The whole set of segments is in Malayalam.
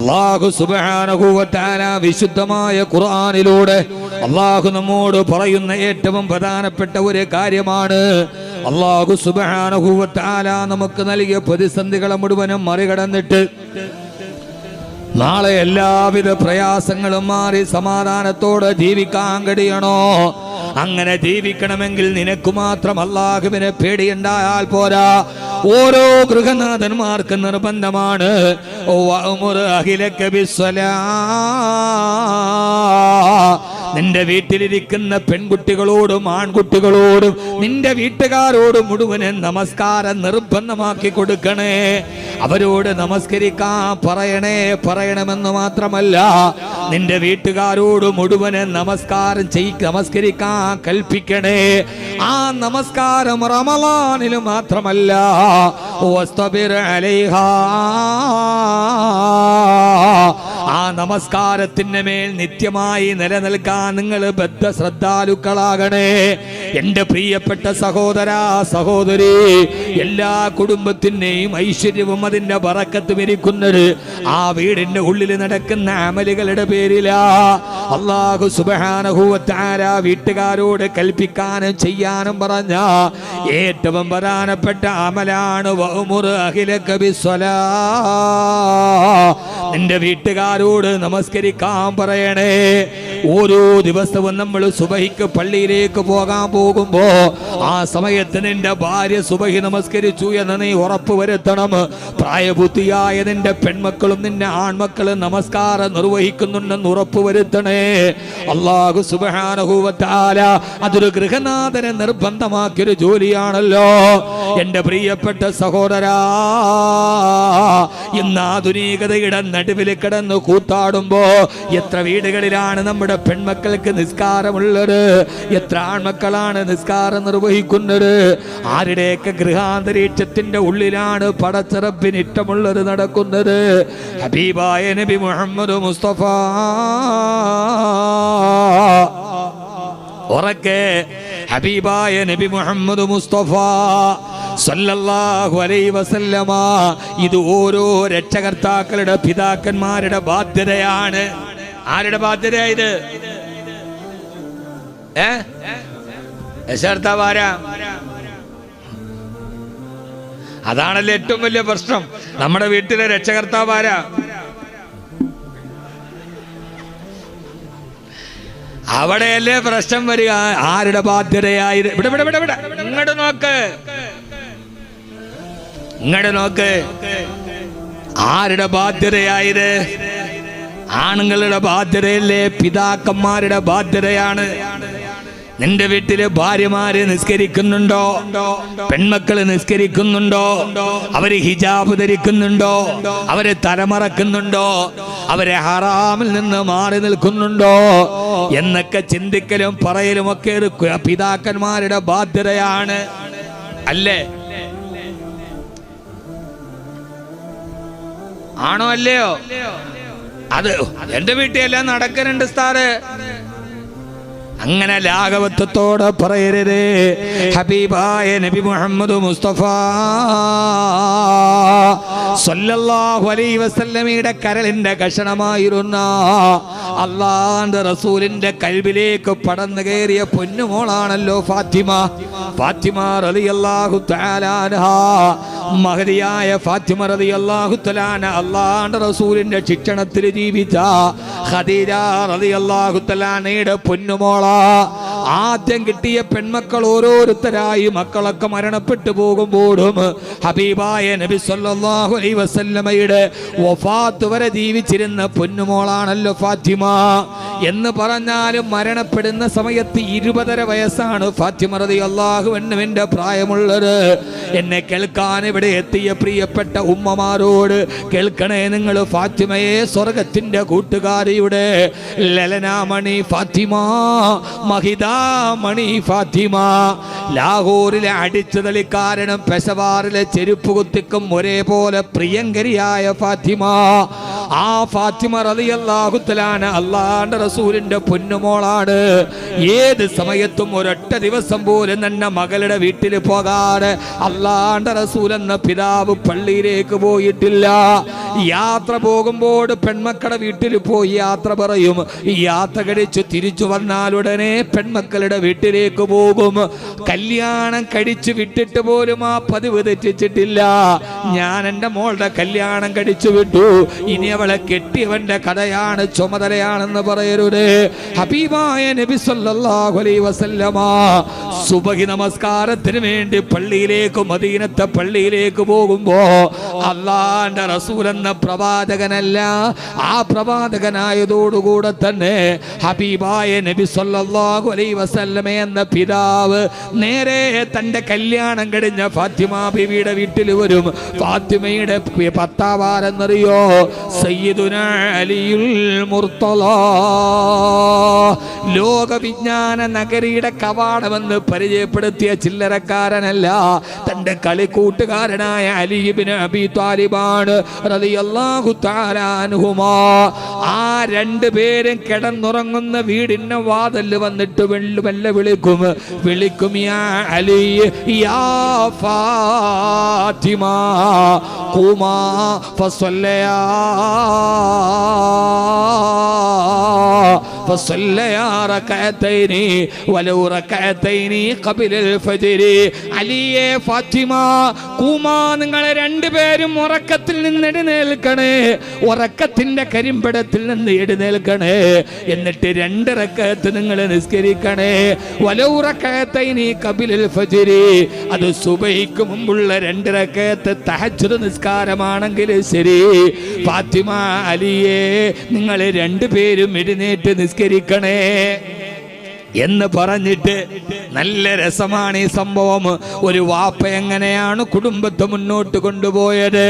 അല്ലാഹു സുബ്ഹാനഹു വ തആല വിശുദ്ധമായ ഖുർആനിലൂടെ അല്ലാഹു നമ്മോട് പറയുന്ന ഏറ്റവും പ്രധാനപ്പെട്ട ഒരു കാര്യമാണ്, അല്ലാഹു സുബ്ഹാനഹു വ തആല നമുക്ക് നൽകിയ പ്രതിസന്ധികളെ മുഴുവനും മറികടന്നിട്ട് നാളെ എല്ലാവിധ പ്രയാസങ്ങളും മാറി സമാധാനത്തോടെ ജീവിക്കാൻ കഴിയണോ? അങ്ങനെ ജീവിക്കണമെങ്കിൽ നിനക്ക് മാത്രം അല്ലാഹുവിനെ പേടിയുണ്ടായാൽ പോരാ. ഓരോ ഗൃഹനാഥന്മാർക്ക് നിർബന്ധമാണ് നിന്റെ വീട്ടിലിരിക്കുന്ന പെൺകുട്ടികളോടും ആൺകുട്ടികളോടും നിന്റെ വീട്ടുകാരോടും മുഴുവനും നമസ്കാരം നിർബന്ധമാക്കി കൊടുക്കണേ. അവരോട് നമസ്കരിക്കാൻ പറയണമെന്ന് മാത്രമല്ല, നിന്റെ വീട്ടുകാരോട് മുഴുവനും നമസ്കരിക്കാൻ കൽപ്പിക്കണേ. ആ നമസ്കാരം റമളാനിൽ മാത്രമല്ല, ആ നമസ്കാരത്തിന് മേൽ നിത്യമായി നിലനിൽക്കാൻ നിങ്ങൾ ബദ്ധശ്രദ്ധാലുക്കളാകണേ. എന്റെ പ്രിയപ്പെട്ട സഹോദരാ സഹോദരി, എല്ലാ കുടുംബത്തിന്റെയും ഐശ്വര്യവും അതിന്റെ ബറക്കത്തും ഇരിക്കുന്നത് ആ വീടിന്റെ ഉള്ളിൽ നടക്കുന്ന അമലുകളുടെ പേരിലാ. അല്ലാഹു സുബ്ഹാനഹു വ തആല വീട്ടുകാരോട് കൽപ്പിക്കാനും ചെയ്യാനും പറഞ്ഞ ഏറ്റവും പ്രധാനപ്പെട്ട അമലാണ് വഅ്മുർ അഹ്ലക ബിസ്സലാ. നിന്റെ വീട്ടുകാരോട് നമസ്കരിക്കാൻ പറയണേ. ഓരോ ദിവസവും നമ്മൾ സുബഹിക്ക് പള്ളിയിലേക്ക് പോകാൻ പോകുമ്പോ ആ സമയത്ത് നിന്റെ ഭാര്യ സുബഹി നമസ്കരിച്ചു എന്ന് നീ ഉറപ്പുവരുത്തണം. പ്രായബുദ്ധിയായ നിന്റെ പെൺമക്കളും നിന്റെ ആൺമക്കളും നമസ്കാരം നിർവഹിക്കുന്നുണ്ടെന്ന് ഉറപ്പുവരുത്തണേ. അല്ലാഹു സുബ്ഹാനഹു വ തആല അതൊരു ഗൃഹനാഥനെ നിർബന്ധമാക്കിയൊരു ജോലിയാണല്ലോ. എന്റെ പ്രിയപ്പെട്ട സഹോദരാ, ഇന്ന് ആധുനികതയുടെ നടുവിൽ കിടന്ന് കൂത്താടുമ്പോ എത്ര വീടുകളിലാണ് നമ്മുടെ പെൺമക്കൾക്ക് നിസ്കാരമുള്ളത്? എത്ര ആൺമക്കളാണ് നിസ്കാരം നിർവഹിക്കുന്നത്? ആരുടെയൊക്കെ ഗൃഹാന്തരീക്ഷത്തിന്റെ ഉള്ളിലാണ് പടച്ചറബിന് ഇഷ്ടമുള്ളത് നടക്കുന്നത്? ഹബീബായ നബി മുഹമ്മദ് മുസ്തഫ ഉറക്കെ ഹബീബായ നബി മുഹമ്മദ് മുസ്തഫ സല്ലല്ലാഹു അലൈഹി വസല്ലമ ഇത് ഓരോ രക്ഷകർത്താക്കളുടെ പിതാക്കന്മാരുടെ ബാധ്യതയാണ്. ആരുടെ ബാധ്യതയായത്? രക്ഷകർത്താവാരാ? അതാണല്ലോ ഏറ്റവും വലിയ പ്രശ്നം. നമ്മുടെ വീട്ടിലെ രക്ഷകർത്താവാരാ? അവിടെയല്ലേ പ്രശ്നം വരിക. ആരുടെ ബാധ്യതയായത്? ഇങ്ങോട്ട് നോക്ക്. ആരുടെ ബാധ്യതയായത്? ആണുങ്ങളുടെ ബാധ്യതയല്ലേ? പിതാക്കന്മാരുടെ ബാധ്യതയാണ്. നിന്റെ വീട്ടില് ഭാര്യമാര് നിസ്കരിക്കുന്നുണ്ടോ? പെൺമക്കള് നിസ്കരിക്കുന്നുണ്ടോ? അവര് ഹിജാബ് ധരിക്കുന്നുണ്ടോ? അവര് തലമറക്കുന്നുണ്ടോ? അവരെ ഹറാമിൽ നിന്ന് മാറി നിൽക്കുന്നുണ്ടോ എന്നൊക്കെ ചിന്തിക്കലും പറയലും ഒക്കെ പിതാക്കന്മാരുടെ ബാധ്യതയാണ്, അല്ലേ? ആണോ അല്ലയോ? അത് എന്റെ വീട്ടിലെല്ലാം നടക്കുന്നുണ്ട് സ്ഥാറ്. അങ്ങനെ ലാഘവത്വത്തോടെ പറയരുത്. ഹബീബായ നബി മുഹമ്മദ് മുസ്തഫ സല്ലല്ലാഹു അലൈഹി വസല്ലമയുടെ കരളിന്റെ കഷണമായിരുന്ന അല്ലാഹുവിന്റെ റസൂലിന്റെ കൽബിലേക്ക് പടന്നു കയറിയ പൊന്നുമോളാണല്ലോ ഫാത്തിമ. ഫാത്തിമ റളിയല്ലാഹു തആല അൻഹാ, മഹദിയായ ഫാത്തിമ റളിയല്ലാഹു തആല അൻഹ അല്ലാഹുവിന്റെ റസൂലിന്റെ ശിക്ഷണത്തിൽ ജീവിച്ച ഖദീജ റളിയല്ലാഹു തആല അൻഹയുടെ പൊന്നുമോള. ആദ്യം കിട്ടിയ പെൺമക്കൾ ഓരോരുത്തരായി മക്കളൊക്കെ മരണപ്പെട്ടു പോകുമ്പോഴും ഹബീബായ നബി സല്ലല്ലാഹു അലൈഹി വസല്ലമയുടെ വഫാത്ത് വരെ ജീവിച്ചിരുന്ന പൊന്നുമോളാണല്ലോ ഫാത്തിമ. എന്ന് പറഞ്ഞാലും മരണപ്പെടുന്ന സമയത്ത് 20 വയസ്സാണ് ഫാത്തിമ റളിയല്ലാഹു അൻഹയുടെ പ്രായമുള്ളത്. എന്നെ കേൾക്കാൻ ഇവിടെ എത്തിയ പ്രിയപ്പെട്ട ഉമ്മമാരോട് കേൾക്കണേ, നിങ്ങൾ ഫാത്തിമയെ സ്വർഗത്തിന്റെ കൂട്ടുകാരിയുടെ ലലനാമണി ഫാത്തിമ, മഹിതാമണി ഫാത്തിമ, ലാഹോറിലെ അടിച്ചുതളിക്കാരനും പെഷവാറിലെ ചെരുപ്പ് കുത്തിക്കും ഒരേപോലെ പ്രിയങ്കരിയായ ഫാത്തിമ, ആ ഫാത്തിമ റളിയല്ലാഹു തആല അല്ലാഹുവിന്റെ റസൂലിന്റെ പൊന്നുമോളാണ്. ഏത് സമയത്തും ഒരൊറ്റ ദിവസം പോലും തന്നെ മകളുടെ വീട്ടിൽ പോകാതെ അല്ലാഹുവിന്റെ റസൂൽ എന്ന പിതാവ് പള്ളിയിലേക്ക് പോയിട്ടില്ല. യാത്ര പോകുമ്പോൾ പെൺമക്കളുടെ വീട്ടിൽ പോയി യാത്ര പറയും. യാത്ര കഴിച്ചു തിരിച്ചു വന്നാലുടനെ പെൺമക്കളുടെ വീട്ടിലേക്ക് പോകും. കല്യാണം കഴിച്ചു വിട്ടിട്ട് പോലും ആ പതിവ് തെറ്റിച്ചിട്ടില്ല. ഞാൻ എൻ്റെ മോളുടെ കല്യാണം കഴിച്ചു വിട്ടു, ഇനി അവളെ കെട്ടിയവന്റെ കഥയാണ്, ചുമതലയാണെന്ന് പറയരുത്. ഹബീബായ നബി സല്ലല്ലാഹു അലൈഹി വസല്ലമ സുബഹി നമസ്കാരത്തിന് വേണ്ടി പള്ളിയിലേക്ക്, മദീനത്തെ പള്ളിയിലേക്ക് പോകുമ്പോ അല്ലാഹുവിന്റെ റസൂൽ എന്ന പ്രവാചകനല്ല, ആ പ്രവാചകനായതോടുകൂടെ തന്നെ ഹബീബായ നബി സല്ലല്ലാഹു അലൈഹി വസല്ലമ എന്ന പിതാവ് നേരെ തന്റെ കല്യാണം കഴിഞ്ഞ ഫാത്തിമ ബീവിയുടെ വീട്ടിൽ വരും. ഫാത്തിമയുടെ ഭർത്താവാരെന്നറിയോ? സയ്യിദുനാ അലിയുൽ മുർത്തള. ലോക വിജ്ഞാന നഗരിയുടെ കവാടമെന്ന് പരിചയപ്പെടുത്തിയ ചില്ലറക്കാരനല്ല, തന്റെ കളിക്കൂട്ടുകാരനായ അലി ഇബ്നു അബീ ത്വാലിബാണ് റളിയല്ലാഹു തആല അൻഹുമാ. ആ രണ്ടുപേരും കിടന്നുറങ്ങുന്ന വീടിന്റെ വാതിൽ വന്നിട്ട് വെല്ല വിളിക്കും യാ അലി യാ ഫാത്തിമ ഖുമാ ഫസല്ലയാ فصليا ركعتين ولو ركعتين قبل الفجر. അലിയെ ഫാത്തിമ ഖുമാ, നിങ്ങൾ രണ്ടുപേരും ഉറക്കത്തിൽ നിന്ന് എഴുന്നേൽക്കണേ, ഉറക്കത്തിന്റെ കരിമ്പടത്തിൽ നിന്ന് എഴുന്നേൽക്കണേ, എന്നിട്ട് 2 റക്അത്ത് നിങ്ങൾ നിസ്കരിക്കണേ. വലൗ റക്അതൈനി ഖബിലൽ ഫജ്ർ, അത് സുബഹിക്ക് മുമ്പുള്ള 2 റക്അത്ത് തഹജ്ജുദ് നിസ്കാരമാണെങ്കിൽ ശരി. ഫാത്തിമ അലിയെ നിങ്ങൾ രണ്ടുപേരും എഴുന്നേറ്റ് നിസ്കരിക്കണേ എന്ന് പറഞ്ഞിട്ട്. നല്ല രസമാണ് ഈ സംഭവം. ഒരു വാപ്പ എങ്ങനെയാണ് കുടുംബത്തെ മുന്നോട്ട് കൊണ്ടുപോയത്.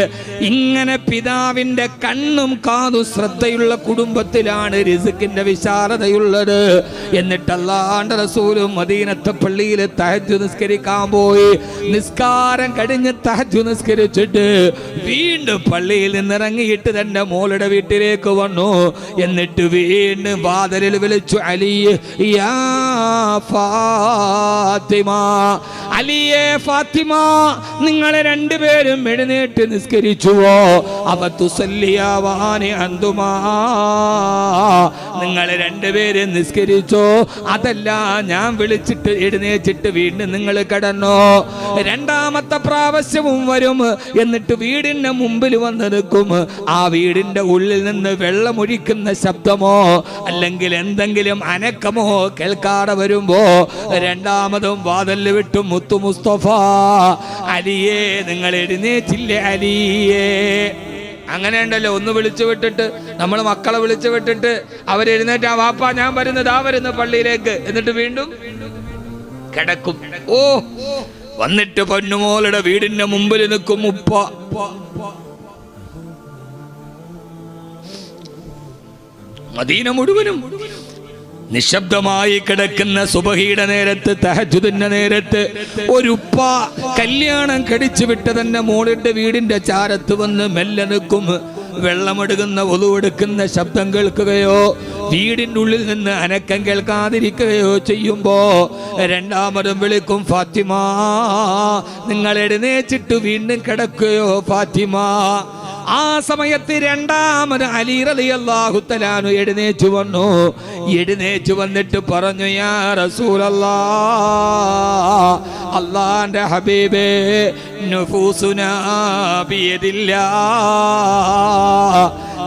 ഇങ്ങനെ പിതാവിന്റെ കണ്ണും കാതും ശ്രദ്ധയുള്ള കുടുംബത്തിലാണ് റിസ്കിന്റെ വിശാലതയുള്ളത്. എന്നിട്ട് അല്ലാഹുവിന്റെ റസൂലും മദീനത്തെ പള്ളിയിൽ തഹജ്ജുദ് നിസ്കരിക്കാൻ പോയി. നിസ്കാരം കഴിഞ്ഞ് തഹജ്ജുദ് നിസ്കരിച്ചിട്ട് വീണ്ടും പള്ളിയിൽ നിന്നിറങ്ങിയിട്ട് തന്റെ മോളുടെ വീട്ടിലേക്ക് വന്നു. എന്നിട്ട് വീണ്ടും വാതിലിൽ വിളിച്ചു, അലി യാ ഫാത്തിമ, അലിയെ ഫാത്തിമ, നിങ്ങളെ രണ്ടുപേരും എഴുന്നേറ്റ് നിസ്കരിച്ചുവോ? അവതുസല്ലിയാവാനി അന്തുമാ, നിങ്ങളെ രണ്ടുപേരും നിസ്കരിച്ചോ? അതല്ല, ഞാൻ വിളിച്ചിട്ട് എഴുന്നേറ്റിട്ട് വീണ്ടും നിങ്ങൾ കിടന്നോ? 2ാമത്തെ പ്രാവശ്യവും വരും. എന്നിട്ട് വീടിന്റെ മുമ്പിൽ വന്ന് നിൽക്കും. ആ വീടിന്റെ ഉള്ളിൽ നിന്ന് വെള്ളമൊഴിക്കുന്ന ശബ്ദമോ അല്ലെങ്കിൽ എന്തെങ്കിലും അനക്കമോ കേൾക്കാതെ വരുമ്പോ 2ാമതും വാതിൽ വിട്ടു മുത്തു മുസ്തഫ, അലിയെ നിങ്ങൾ എഴുന്നേറ്റില്ലേ അലിയെ? അങ്ങനെ ഉണ്ടല്ലോ, ഒന്ന് വിളിച്ചു വിട്ടിട്ട്, നമ്മൾ മക്കളെ വിളിച്ചു വിട്ടിട്ട് അവരെഴുന്നേറ്റ്, ആ വാപ്പ ഞാൻ വരുന്നത്, ആ വരുന്ന പള്ളിയിലേക്ക്, എന്നിട്ട് വീണ്ടും കിടക്കും. ഓ, വന്നിട്ട് പൊന്നുമോളുടെ വീടിന്റെ മുമ്പിൽ നിൽക്കും ഉപ്പ. മദീന മുഴുവനും നിശബ്ദമായി കിടക്കുന്ന സുബഹിയുടെ നേരത്ത്, തഹജ്ജുദിന്റെ നേരത്ത് ഒരു ഉപ്പ കല്യാണം കഴിച്ചു വിട്ട് തന്നെ മോളുടെ വീടിന്റെ ചാരത്ത് വന്ന് മെല്ലെ നിൽക്കും. വെള്ളമെടുക്കുന്ന ഒലുവെടുക്കുന്ന ശബ്ദം കേൾക്കുകയോ വീടിൻ്റെ ഉള്ളിൽ നിന്ന് അനക്കം കേൾക്കാതിരിക്കുകയോ ചെയ്യുമ്പോ 2ാമതും വിളിക്കും, ഫാത്തിമ, നിങ്ങൾ എഴുന്നേച്ചിട്ട് വീണ്ടും കിടക്കുകയോ ഫാത്തിമ? ആ സമയത്ത് 2ാമത് അലി റളിയല്ലാഹു തആല എഴുന്നേറ്റ് വന്നു. എഴുന്നേറ്റ് വന്നിട്ട് പറഞ്ഞു, യാ റസൂലല്ലാഹ്, അല്ലാഹുവിന്റെ ഹബീബേ, നുഫൂസുനാ ബിയദില്ലാഹ്,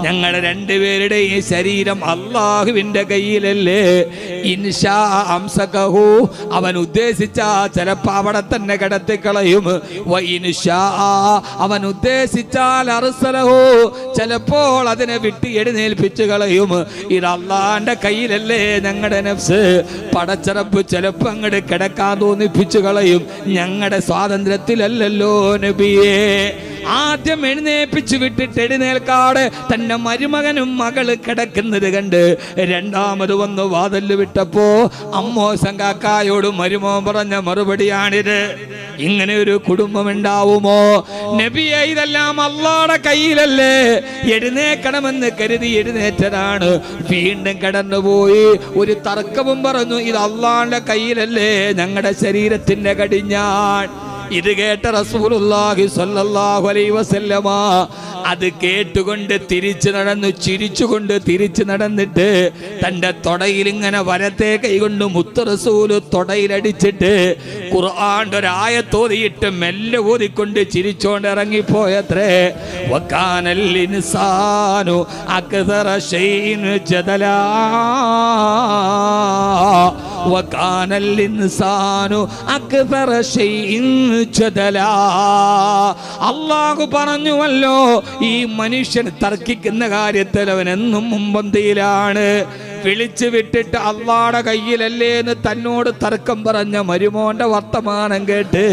ഞങ്ങളുടെ രണ്ടുപേരുടെയും ശരീരം അള്ളാഹുവിന്റെ കയ്യിലല്ലേ. ഇൻഷാ അംസകഹു, അവൻ ഉദ്ദേശിച്ചാ ചിലപ്പോ അവിടെ തന്നെ കിടത്തിക്കളയും. വ ഇൻഷാ, അവൻ ഉദ്ദേശിച്ചാൽ അർസലഹു, ചിലപ്പോൾ അതിനെ വിട്ട് എഴുന്നേൽപ്പിച്ചു കളയും. ഇത് അള്ളാന്റെ കയ്യിലല്ലേ ഞങ്ങളുടെ നഫ്സ്. പടച്ചറപ്പ് ചിലപ്പോ അങ്ങോട്ട് കിടക്കാൻ തോന്നിപ്പിച്ചു കളയും. ഞങ്ങളുടെ സ്വാതന്ത്ര്യത്തിലല്ലല്ലോ നബിയേ. ആദ്യം എഴുന്നേപ്പിച്ചു വിട്ടിട്ട് എഴുന്നേൽക്കാതെ തന്റെ മരുമകനും മകള് കിടക്കുന്നത് കണ്ട് രണ്ടാമത് വന്ന് വാതിൽ വിട്ടപ്പോ അമ്മോസം കാക്കായോട് മരുമോൻ പറഞ്ഞ മറുപടിയാണിത്. ഇങ്ങനെ ഒരു കുടുംബം ഉണ്ടാവുമോ നബിയെ? ഇതെല്ലാം അല്ലാഹുവിന്റെ കയ്യിലല്ലേ. എഴുന്നേക്കണമെന്ന് കരുതി എഴുന്നേറ്റതാണ്, വീണ്ടും കടന്നുപോയി. ഒരു തർക്കവും പറഞ്ഞു, ഇത് അല്ലാഹുവിന്റെ കയ്യിലല്ലേ, ഞങ്ങളുടെ ശരീരത്തിന്റെ കടിഞ്ഞാൺ. ഇത് കേട്ട റസൂലുള്ളാഹി സ്വല്ലല്ലാഹു അലൈഹി വസല്ലമ അത് കേട്ടുകൊണ്ട് തിരിച്ചു നടന്നു, ചിരിച്ചുകൊണ്ട് തിരിച്ചു നടന്നിട്ട് തൻ്റെ തൊടയിൽ ഇങ്ങനെ വലത്തെ കൈകൊണ്ട് മുത്ത് റസൂല് തൊടയിലടിച്ചിട്ട് ഖുർആന്റെ ഒരായത്തോതിയിട്ട് മെല്ലെ ഓതിക്കൊണ്ട് ചിരിച്ചോണ്ട് ഇറങ്ങിപ്പോയത്രേ. വകാനൽ ഇൻസാനു അക്സറ ശൈഇൻ ജദലാ വകാനൽ ഇൻസാനു അക്സറ ശൈഇൻ ജദലാ. അല്ലാഹു പറഞ്ഞുവല്ലോ, ഈ മനുഷ്യൻ തർക്കിക്കുന്ന കാര്യത്തിൽ അവൻ എന്നും മുമ്പന്തിയിലാണ്. വിളിച്ചു വിട്ടിട്ട് അല്ലാഹുവിന്റെ കയ്യിലല്ലേ എന്ന് തന്നോട് തർക്കം പറഞ്ഞ മരുമോന്റെ വർത്തമാനം കേട്ട്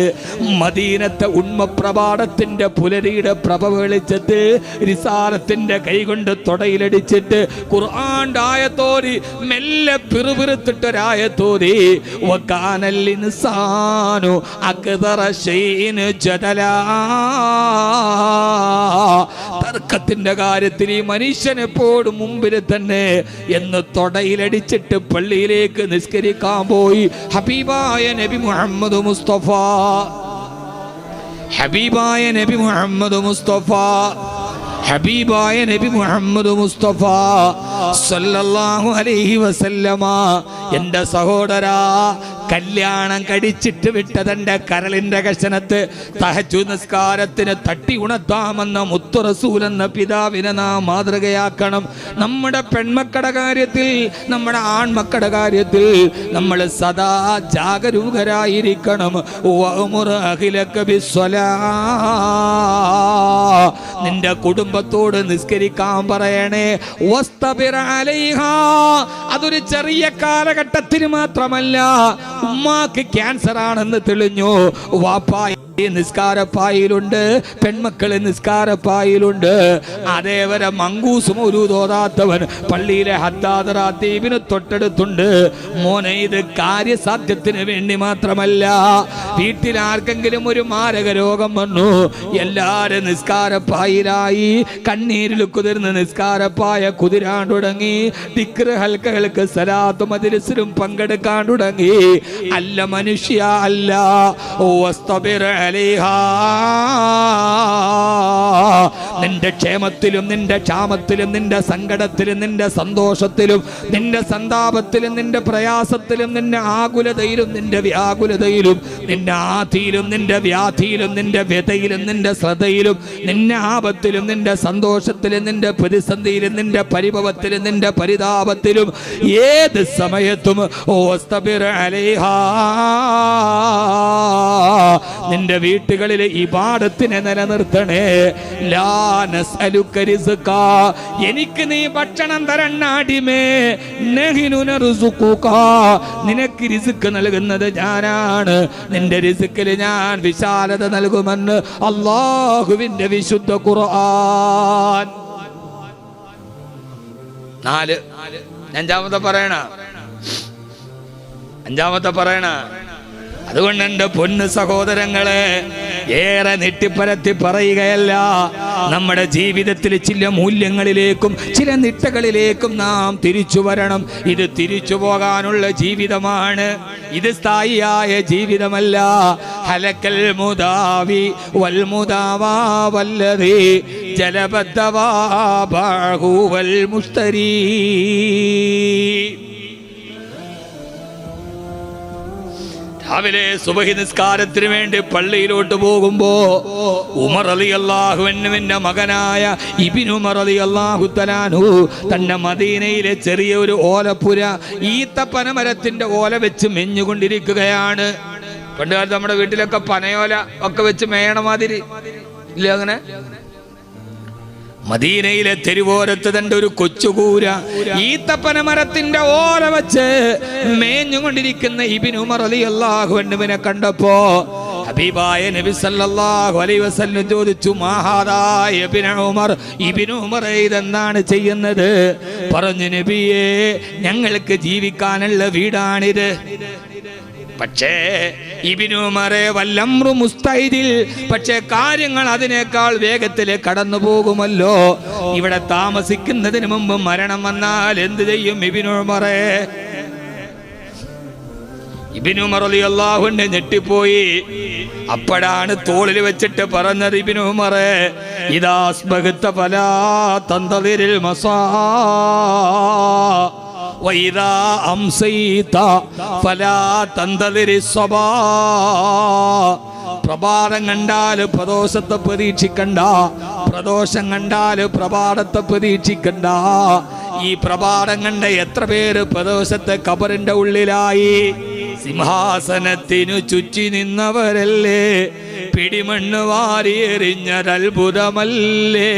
മദീനത്തെ ഉണ്മപ്രഭാതത്തിന്റെ പുലരിയുടെ പ്രഭ വെളിച്ചത്ത് റിസാലത്തിന്റെ കൈകൊണ്ട് തൊടയിലടിച്ചിട്ട് ഖുർആന്റെ ആയത്തോതി മെല്ലെ പിറുപിറുത്തിട്ടൊരായത്തോതി വകാനൽ ഇൻസാനു അക്സറ ശൈഇൻ ജദലാ. തർക്കത്തിന്റെ കാര്യത്തിൽ ഈ മനുഷ്യൻ എപ്പോഴും മുമ്പിൽ തന്നെ എന്ന് തൊടയിലടിച്ചിട്ട് പള്ളിയിലേക്ക് നിസ്കരിക്കാൻ പോയി. ഹബീബായ നബി മുഹമ്മദ് മുസ്തഫ, ഹബീബായ നബി മുഹമ്മദ് മുസ്തഫ, ഹബീബായ നബി മുഹമ്മദ് മുസ്തഫ സല്ലല്ലാഹു അലൈഹി വസല്ലമ. എൻ്റെ സഹോദരാ, കല്യാണം കഴിച്ചിട്ട് വിട്ടതെന്റെ കരളിന്റെ കഷണത്ത് തഹജ്ജുദ് നിസ്കാരത്തിന് തട്ടി ഉണർത്താമെന്ന മുത്തു റസൂൽ എന്ന പിതാവിനെ നാം മാതൃകയാക്കണം. നമ്മുടെ പെൺമക്കളുടെ കാര്യത്തിൽ, നമ്മുടെ ആൺമക്കളുടെ കാര്യത്തിൽ നമ്മൾ സദാ ജാഗരൂകരായിരിക്കണം. നിന്റെ കുടുംബത്തോട് നിസ്കരിക്കാൻ പറയണേ. അതൊരു ചെറിയ കാലഘട്ടത്തിന് മാത്രമല്ല. ഉമ്മാക്ക് ക്യാൻസർ ആണെന്ന് തെളിഞ്ഞു, വാപ്പായ നിസ്കാരപ്പായിലുണ്ട്, പെൺമക്കള് നിസ്കാരപ്പായിലുണ്ട്. അതേവരെ മങ്കൂസും ഒരു തോതാത്തവൻ പള്ളിയിലെ ഹദ്ദാദ് റാത്തീബിന് തൊട്ടടുത്തുണ്ട്. മോനെ, ഇത് കാര്യസാധ്യത്തിന് വേണ്ടി മാത്രമല്ല. വീട്ടിൽ ആർക്കെങ്കിലും ഒരു മാരക രോഗം വന്നു, എല്ലാരും നിസ്കാരപ്പായിലായി, കണ്ണീരിൽ കുതിർന്ന് നിസ്കാരപ്പായ കുതിരാൻ തുടങ്ങി. ദിക്റ് ഹൽക്കകൾക്ക് സലാത്ത് മജ്‌ലിസിലും പങ്കെടുക്കാൻ തുടങ്ങി. അല്ല മനുഷ്യ, അല്ല. നിന്റെ ക്ഷേമത്തിലും നിന്റെ ക്ഷാമത്തിലും നിന്റെ സങ്കടത്തിലും നിന്റെ സന്തോഷത്തിലും നിന്റെ സന്താപത്തിലും നിന്റെ പ്രയാസത്തിലും നിന്റെ ആകുലതയിലും നിന്റെ വ്യാകുലതയിലും നിന്റെ ആധിയിലും നിന്റെ വ്യാധിയിലും നിന്റെ വ്യതയിലും നിന്റെ ശ്രദ്ധയിലും നിന്റെ ആപത്തിലും നിന്റെ സന്തോഷത്തിലും നിന്റെ പ്രതിസന്ധിയിലും നിന്റെ പരിഭവത്തിലും നിന്റെ പരിതാപത്തിലും ഏത് സമയത്തും നിന്റെ വീട്ടുകളിലെ ഇബാദത്തിനെ നിലനിർത്തണേ. ലാ നസ്അലുക റിസ്ക, എനിക്ക് നീ ഭക്ഷണം തരണ്ണാടിമേ. നഹിനു നർസുഖുക, നിനക്ക് റിസ്ക് നൽകുന്നത് ഞാനാണ്. നിന്റെ റിസ്കിൽ ഞാൻ വിശാലത നൽകുമെന്ന് അല്ലാഹുവിന്റെ വിശുദ്ധ ഖുർആൻ. 4 അഞ്ചാമത്തെ പറയണ. അതുകൊണ്ട് എൻ്റെ പൊന്നു സഹോദരങ്ങളെ, ഏറെ നെട്ടിപ്പരത്തി പറയുകയല്ല, നമ്മുടെ ജീവിതത്തിൽ ചില മൂല്യങ്ങളിലേക്കും ചില നിട്ടകളിലേക്കും നാം തിരിച്ചു വരണം. ഇത് തിരിച്ചു പോകാനുള്ള ജീവിതമാണ്, ഇത് സ്ഥായിയായ ജീവിതമല്ല. ഹലക്കൽ മുദാവി വൽ മുദാവാ വല്ലദീ ജലബദ്ദവാ ബഅഹു വൽ മുസ്തരീ. രാവിലെ സുബഹി നിസ്കാരത്തിന് വേണ്ടി പള്ളിയിലോട്ട് പോകുമ്പോ ഉമർ റളിയല്ലാഹു അൻഹുവിന്റെ മകനായ ഇബ്നു ഉമർ റളിയല്ലാഹു തആല അൻഹു തന്റെ മദീനയിലെ ചെറിയ ഒരു ഓലപ്പുര ഈത്തപ്പനമരത്തിന്റെ ഓല വെച്ച് മെഞ്ഞുകൊണ്ടിരിക്കുകയാണ്. പണ്ടുകാലത്ത് നമ്മുടെ വീട്ടിലൊക്കെ പനയോല ഒക്കെ വെച്ച് മേയണ മാതിരി ഇല്ല, അങ്ങനെ മദീനയിലെ തെരുവോരത്ത് തന്റെ ഒരു കൊച്ചുകൂര ഈത്തപ്പന മരത്തിന്റെ ഓല വെച്ച് മേഞ്ഞുകൊണ്ടിരിക്കുന്ന ഇബ്നു ഉമർ റളിയല്ലാഹു അൻഹുവിനെ കണ്ടപ്പോ ഹബീബായ നബി സല്ലല്ലാഹു അലൈഹി വസല്ലം ചോദിച്ചു, മാഹാദായ ഇബ്നു ഉമർ ഇതെന്താണ് ചെയ്യുന്നത്? പറഞ്ഞു, നബിയേ, ഞങ്ങൾക്ക് ജീവിക്കാനുള്ള വീടാണിത്. പക്ഷേ ഇബ്നു ഉമറേ വല്ലംറു മുസ്തൈദിൽ, പക്ഷേ കാര്യങ്ങൾ അതിനേക്കാൾ വേഗത്തിൽ കടന്നു പോകുമല്ലോ. ഇവിടെ താമസിക്കുന്നതിന് മുമ്പ് മരണം വന്നാൽ എന്ത് ചെയ്യും ഇബ്നു ഉമറേ? ഇബ്നു ഉമർ റളിയല്ലാഹു അൻഹു ഞെട്ടിപ്പോയി. അപ്പോഴാണ് തോളിൽ വെച്ചിട്ട് പറഞ്ഞത്, ഇബ്നു ഉമറേ, ഇദാ അസ്ബഗ്ത ഫലാ തന്തദിരിൽ മസാ വഇദാ അംസൈത ഫലാ തന്തദിരി സ്വബാ. പ്രഭാതം കണ്ടാൽ പ്രദോഷത്തെ പ്രതീക്ഷിക്കണ്ട, പ്രദോഷം കണ്ടാൽ പ്രഭാതത്തെ പ്രതീക്ഷിക്കണ്ട. ഈ പ്രഭാതം കണ്ട എത്ര പേര് പ്രദോഷത്തെ ഖബറിന്റെ ഉള്ളിലായി. സിംഹാസനത്തിനു ചുറ്റി നിന്നവരല്ലേ, പിടിമണ്ണ് വാരിയെറിഞ്ഞൊരത്ഭുതമല്ലേ.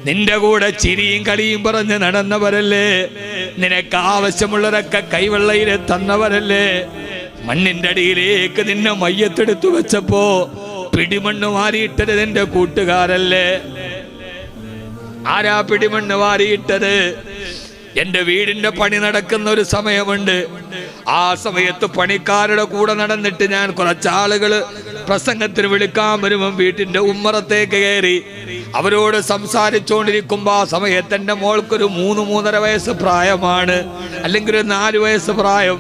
നിന്റെ കൂടെ ചിരിയും കളിയും പറഞ്ഞ് നടന്നവരല്ലേ, നിനക്ക് ആവശ്യമുള്ളവരൊക്കെ കൈവെള്ളയിലെ തന്നവരല്ലേ. മണ്ണിന്റെ അടിയിലേക്ക് നിന്നെ മയ്യത്തെടുത്തു വെച്ചപ്പോ പിടിമണ്ണ് വാരിയിട്ടത് നിന്റെ കൂട്ടുകാരല്ലേ. ആരാ പിടിമണ്ണ് വാരിയിട്ടത്? എന്റെ വീടിന്റെ പണി നടക്കുന്ന ഒരു സമയമുണ്ട്. ആ സമയത്ത് പണിക്കാരുടെ കൂടെ നടന്നിട്ട് ഞാൻ കുറച്ചാളുകള് പ്രസംഗത്തിന് വിളിക്കാൻ വരുമ്പം വീട്ടിന്റെ ഉമ്മറത്തേക്ക് കയറി അവരോട് സംസാരിച്ചുകൊണ്ടിരിക്കുമ്പോ ആ സമയത്ത് എന്റെ മോൾക്കൊരു 3-3.5 വയസ്സ് പ്രായമാണ്, അല്ലെങ്കിൽ ഒരു 4 വയസ്സ് പ്രായം.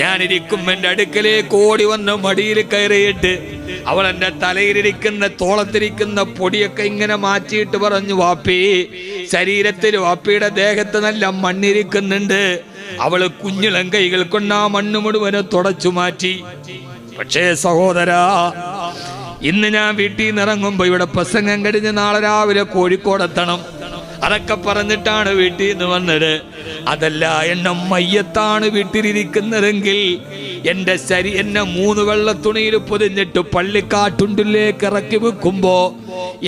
ഞാനിരിക്കും, എൻ്റെ അടുക്കലേക്ക് ഓടി വന്ന് മടിയിൽ കയറിയിട്ട് അവൾ എൻ്റെ തലയിലിരിക്കുന്ന തോളത്തിരിക്കുന്ന പൊടിയൊക്കെ ഇങ്ങനെ മാറ്റിയിട്ട് പറഞ്ഞു, വാപ്പി, ശരീരത്തിൽ വാപ്പിയുടെ ദേഹത്ത് നല്ല മണ്ണിരിക്കുന്നുണ്ട്. അവള് കുഞ്ഞിളം കൈകൾ കൊണ്ട് ആ മണ്ണ് മുഴുവനും തുടച്ചു മാറ്റി. പക്ഷേ സഹോദരാ, ഇന്ന് ഞാൻ വീട്ടിൽ നിന്ന് ഇറങ്ങുമ്പോ ഇവിടെ പ്രസംഗം കഴിഞ്ഞ് നാളെ രാവിലെ കോഴിക്കോടെത്തണം. അതൊക്കെ പറഞ്ഞിട്ടാണ് വീട്ടിൽ നിന്ന് വന്നത്. അതല്ല, എന്നെ മയ്യത്താണ് വീട്ടിലിരിക്കുന്നതെങ്കിൽ എന്നെ 3 വെള്ള തുണിയിൽ പൊതിഞ്ഞിട്ട് പള്ളിക്കാട്ടുണ്ടിലേക്ക് ഇറക്കി വെക്കുമ്പോ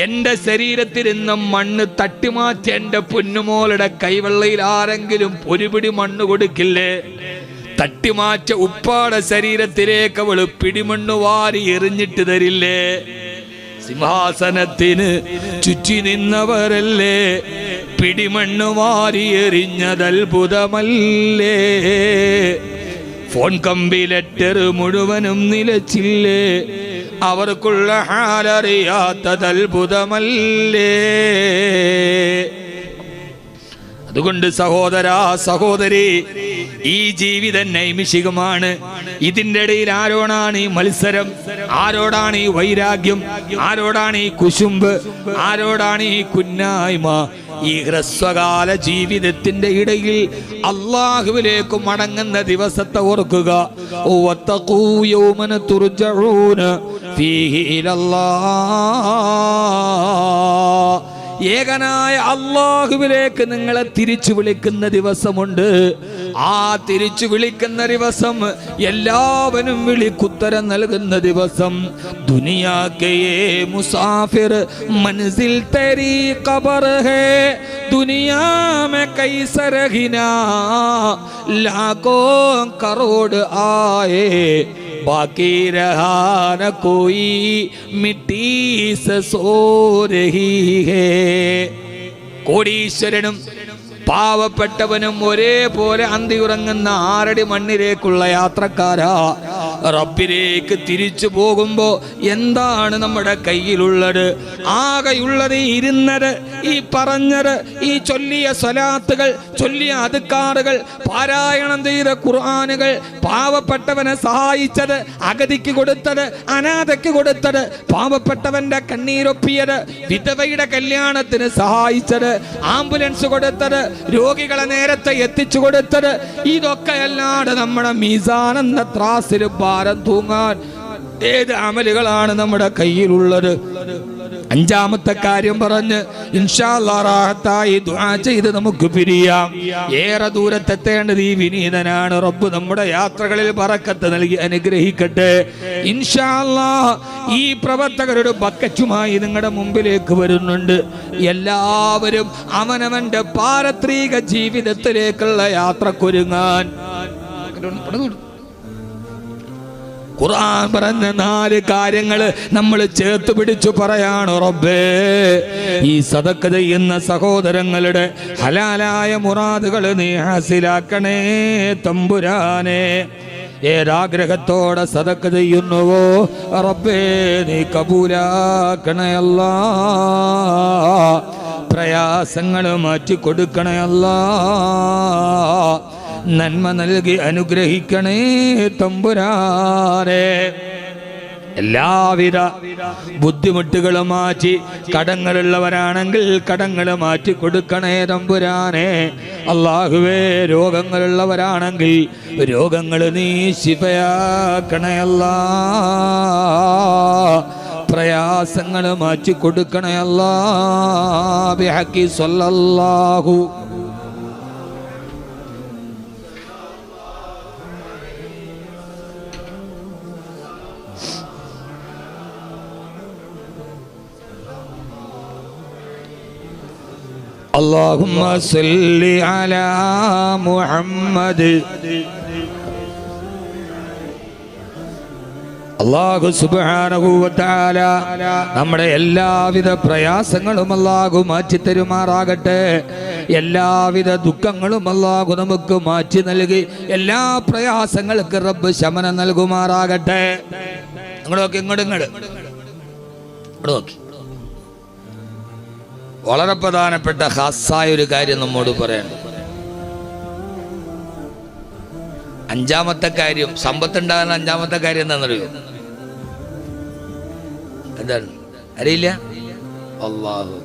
എന്റെ ശരീരത്തിൽ നിന്ന് മണ്ണ് തട്ടിമാറ്റി എന്റെ പൊന്നുമോളുടെ കൈവെള്ളയിൽ ആരെങ്കിലും ഒരു പിടി മണ്ണ് കൊടുക്കില്ലേ? തട്ടിമാറ്റ ഉപ്പാടെ ശരീരത്തിലേക്ക് അവള് പിടിമണ്ണ് വാരി എറിഞ്ഞിട്ട് തരില്ലേ? സിംഹാസനത്തിന് ചുറ്റി നിന്നവരല്ലേ, പിടിമണ്ണ് വാരി എറിഞ്ഞതത്ഭുതമല്ലേ. ഫോൺ കമ്പി ലെറ്റർ മുഴുവനും നിലച്ചില്ലേ, അവർക്കുള്ള ഹാലറിയാത്തതത്ഭുതമല്ലേ. അതുകൊണ്ട് സഹോദരാ, സഹോദരി, ഈ ജീവിതം നൈമിഷികമാണ്. ഇതിൻ്റെ ഇടയിൽ ആരോടാണ് ഈ മത്സരം? ആരോടാണ് ഈ വൈരാഗ്യം? ആരോടാണ് ഈ കുശുമ്പ്? ആരോടാണ് ഈ കുന്നായ്മ? ഈ ഹ്രസ്വകാല ജീവിതത്തിന്റെ ഇടയിൽ അള്ളാഹുവിലേക്ക് മടങ്ങുന്ന ദിവസത്തെ ഓർക്കുക. വത്തഖൂ യൗമൻ തുർജഊന ഫീഹി ഇലല്ലാഹ്. ഏകനായ അള്ളാഹുവിലേക്ക് നിങ്ങളെ തിരിച്ചു വിളിക്കുന്ന ദിവസമുണ്ട്. ആ തിരിച്ചു വിളിക്കുന്ന ദിവസം എല്ലാവരും വിളിക്കുത്തരം നൽകുന്ന ദിവസം. ദുനിയാ കേ മുസാഫിർ മൻസിൽ തെരീ ഖബർ ഹേ, ദുനിയാ में कैसे रहिना लाखों करोड़ आए, बाकी रहा न कोई मिट्टी से सो रही है. കോടീശ്വരനും പാവപ്പെട്ടവനും ഒരേപോലെ അന്തിയുറങ്ങുന്ന 6 അടി മണ്ണിലേക്കുള്ള യാത്രക്കാരാ. റബ്ബിലേക്ക് തിരിച്ചു പോകുമ്പോ എന്താണ് നമ്മുടെ കയ്യിലുള്ളത്? ആകെയുള്ളത് ഇരുന്നത്, ഈ പറഞ്ഞത്, ഈ ചൊല്ലിയ സ്വലാത്തുകൾ, ചൊല്ലിയ അദ്കാറുകൾ, പാരായണം ചെയ്ത ഖുർആനുകൾ, പാവപ്പെട്ടവനെ സഹായിച്ചത്, അഗതിക്ക് കൊടുത്തത്, അനാഥയ്ക്ക് കൊടുത്തത്, പാവപ്പെട്ടവന്റെ കണ്ണീരൊപ്പിയത്, വിധവയുടെ കല്യാണത്തിന് സഹായിച്ചത്, ആംബുലൻസ് കൊടുത്തത്, രോഗികളെ നേരത്തെ എത്തിച്ചു കൊടുത്തത്. ഇതൊക്കെ അല്ലാതെ നമ്മുടെ മീസാൻ എന്ന ത്രാസിൽ ഭാരം തൂങ്ങാൻ ഏത് അമലുകളാണ് നമ്മുടെ കയ്യിലുള്ളത്? 5-ാമത്തെ കാര്യം പറഞ്ഞ് ഇൻഷാ അല്ലാഹ് റാഹത്തായി ദുആ ചെയ്ത് നമുക്ക് പിരിയാം. ഏറെ ദൂരത്തെത്തേണ്ടത് ഈ വിനീതനാണ്. റബ്ബ് നമ്മുടെ യാത്രകളിൽ ബറക്കത്ത് നൽകി അനുഗ്രഹിക്കട്ടെ. ഇൻഷാ അല്ലാഹ് ഈ പ്രവർത്തകരുടെ ബക്കറ്റുമായി നിങ്ങളുടെ മുമ്പിലേക്ക് വരുന്നുണ്ട്. എല്ലാവരും അവനവന്റെ പാരത്രിക ജീവിതത്തിലേക്കുള്ള യാത്രക്കൊരുങ്ങാൻ ഖുർആൻ പറഞ്ഞ 4 കാര്യങ്ങൾ നമ്മൾ ചേർത്ത് പിടിച്ചു പറയാണ് റബ്ബേ, ഈ സദഖ ചെയ്യുന്ന സഹോദരങ്ങളുടെ ഹലാലായ മുറാദുകൾ നീ ഹാസിലാക്കണേ തമ്പുരാനെ. ഏതാഗ്രഹത്തോടെ സദഖ ചെയ്യുന്നുവോ റബ്ബേ നീ കബൂലാക്കണേ അല്ലാ. പ്രയാസങ്ങൾ മാറ്റി കൊടുക്കണേ അല്ലാ. നന്മ നൽകി അനുഗ്രഹിക്കണേ തമ്പുരാനെ. എല്ലാവിധ ബുദ്ധിമുട്ടുകളും മാറ്റി, കടങ്ങളുള്ളവരാണെങ്കിൽ കടങ്ങൾ മാറ്റി കൊടുക്കണേ തമ്പുരാനെ. അല്ലാഹുവേ, രോഗങ്ങളുള്ളവരാണെങ്കിൽ രോഗങ്ങൾ നീ ശിഫയാക്കണേ അല്ലാ. പ്രയാസങ്ങൾ മാറ്റി കൊടുക്കണേ അല്ലാ. ബിഹഖി സ്വല്ലല്ലാഹു اللهم صل على محمد. അല്ലാഹു സുബ്ഹാനഹു വ തആല നമ്മുടെ എല്ലാവിധ പ്രയാസങ്ങളും അല്ലാഹു മാറ്റി തരുമാറാകട്ടെ. എല്ലാവിധ ദുഃഖങ്ങളും അല്ലാഹു നമുക്ക് മാറ്റി നൽകി എല്ലാ പ്രയാസങ്ങൾക്ക് റബ്ബ് ശമനം നൽകുമാറാകട്ടെ. ഇങ്ങോട്ട് നോക്കി. വളരെ പ്രധാനപ്പെട്ട ഖാസായ ഒരു കാര്യം നമ്മോട് പറയണം. 5ാമത്തെ കാര്യം, സമ്പത്തുണ്ടാകുന്ന 5ാമത്തെ കാര്യം എന്താണെന്നറിയോ? എന്താണ് അറിയില്ല? അല്ലാഹു.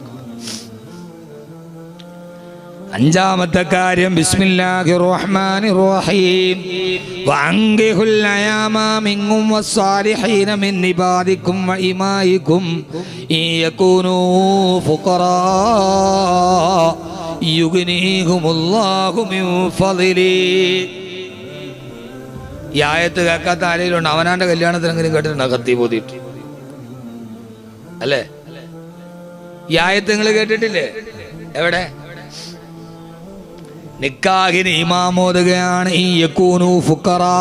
5ാമത്തെ കാര്യം ബിസ്മില്ലാഹിർ റഹ്മാനിർ റഹീം. വഅൻകിഹുൽ അയാമ മിൻകും വസ്സാലിഹീന മിൻ ഇബാദികും വഇമായികും ഇയകൂനൂ ഫുഖറാ യുഗ്നീഹുമുല്ലാഹു മിൻ ഫളിലി. ഈ ആയത്ത് കേൾക്കാത്ത ആരെങ്കിലും ഉണ്ട്? അവനാന്റെ കല്യാണത്തിനെങ്കിലും കേട്ടിട്ടുണ്ടോ? കത്തി പോതിട്ട് അല്ലേ? ഈ ആയത്ത് നിങ്ങൾ കേട്ടിട്ടില്ലേ? എവിടെ? നിക്കാഹിന് ഇമാമോതുകയാണ്. ഈ യകൂനു ഫുഖറാ,